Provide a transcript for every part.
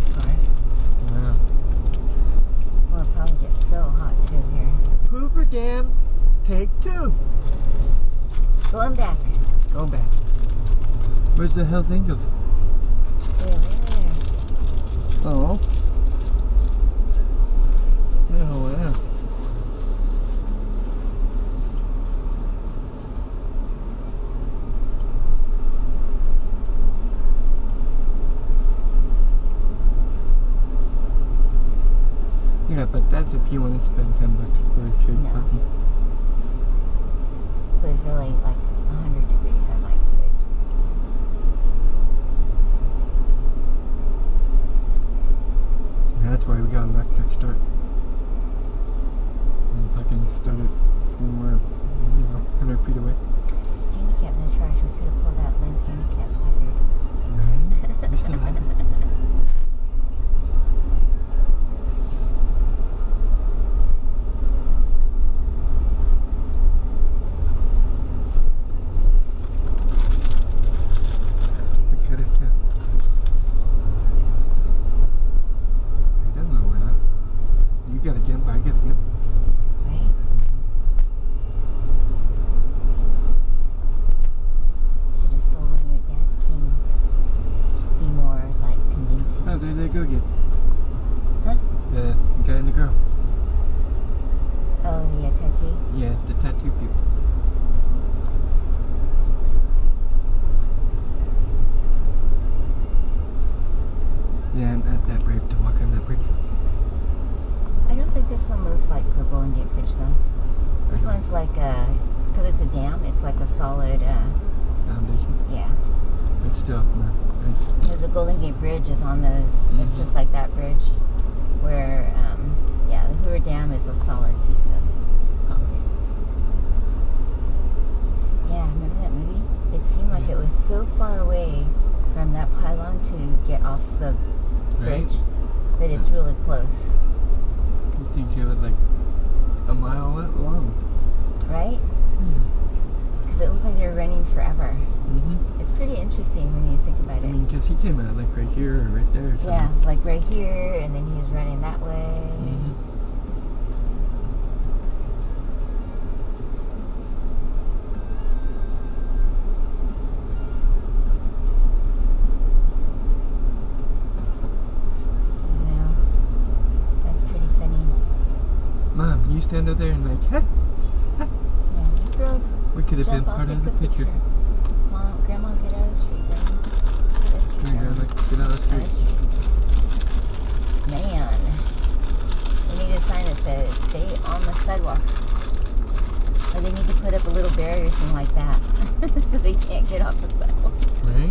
those cars. Wow. Well, it'll probably get so hot too here. Hoover Dam, take 2. Going back. Going back. Where's the Hells Angels? There. Oh. Oh, wow. Yeah, but that's if you want to spend $10 for a shade No. parking. If it was really like 100 degrees, I might do it. That's why we got electric start. And if I can start it when we're, 100 feet away. Handicap no charge. We could have pulled that Lynn handicap placard. Right? We still have it. We could have too. He doesn't know we're not. You got a gimp, I get a gimp. Right? Should have stolen your dad's canes. Be more like convincing. Oh, there they go again. Huh? The guy and the girl. Oh, the tattoo? Yeah, the tattoo people. Yeah, I'm not that brave to walk on that bridge. I don't think this one moves like the Golden Gate Bridge though. This one's like because it's a dam, it's like a solid, Foundation. yeah. But still, no. Right. Because the Golden Gate Bridge is on those, it's just like that bridge where, yeah, the Hoover Dam is a solid piece of concrete. Yeah, remember that movie? It seemed like it was so far away from that pylon to get off the Right? bridge that it's really close, I think it was like a mile long. right? Because it looked like they were running forever. Mm-hmm. It's pretty interesting when you think about I it. mean, because he came out like right here or right there or something. Yeah, like right here, and then he was running that way. Mm-hmm. You know, that's pretty funny. Mom, you stand up there and like, huh? Yeah, you girls, We could have been jump, I'll part take of the picture. Mom, Grandma, get out of the street, Grandma. Get out of the street, Right, Grandma. like, get out of the Out of street. the street. Man, we need a sign that says "Stay on the sidewalk." Or they need to put up a little barrier or something like that, so they can't get off the sidewalk. Right?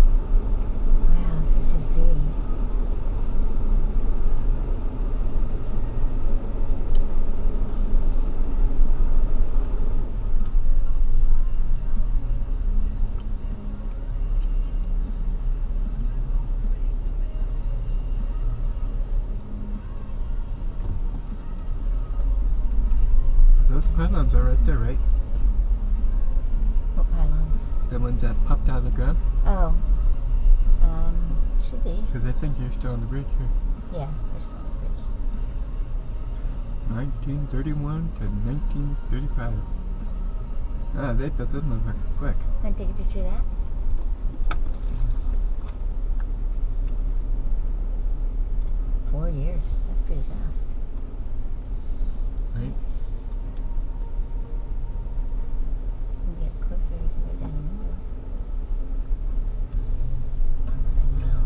Wow, this is just zing. Those pylons are right there, right? What pylons? The ones that popped out of the ground? Oh, should be. Because I think you're still on the bridge here. Yeah, we're still on the bridge. 1931 to 1935. Ah, they built this motherfucker quick. Want to take a picture of that? Four years. That's pretty fast. Right? When we get closer, we can go down and move. Because I know.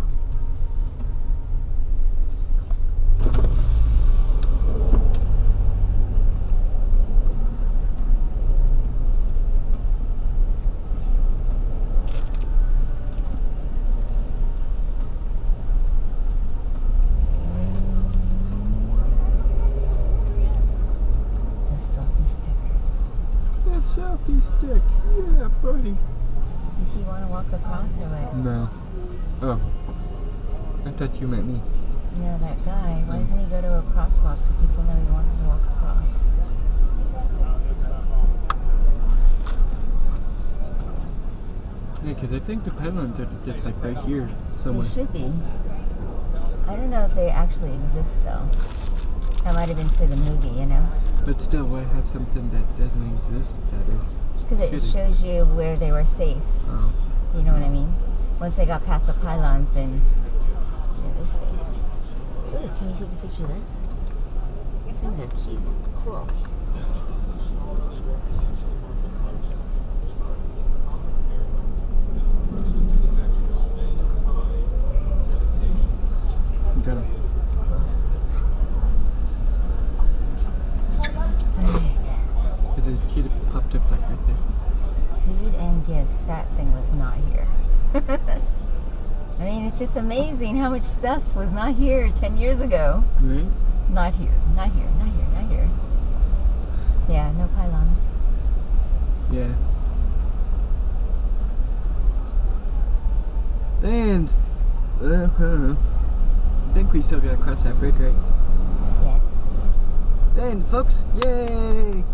The selfie stick. That selfie stick. Yeah, buddy. Does he want to walk across or what? No. Oh. I thought you meant me. No, that guy. Why doesn't he go to a crosswalk so people know he wants to walk across? Because I think the pylons are just like right here somewhere. They should be. I don't know if they actually exist though. That might have been for the movie, you know? But still, why have something that doesn't exist? That is. Because it shows you where they were safe. Oh. You know what I mean? Once they got past the pylons, then they're safe. Ooh, can you take a picture of this? These things are cute. Cool. Got him. Alright. This kid popped up like right there. Food and gifts. That thing was not here. I mean, it's just amazing how much stuff was not here 10 years ago. Right? Not here. Not here. Not here. Not here. Yeah, no pylons. Yeah. And I think we still gotta cross that bridge, right? Yes. Then, folks, yay!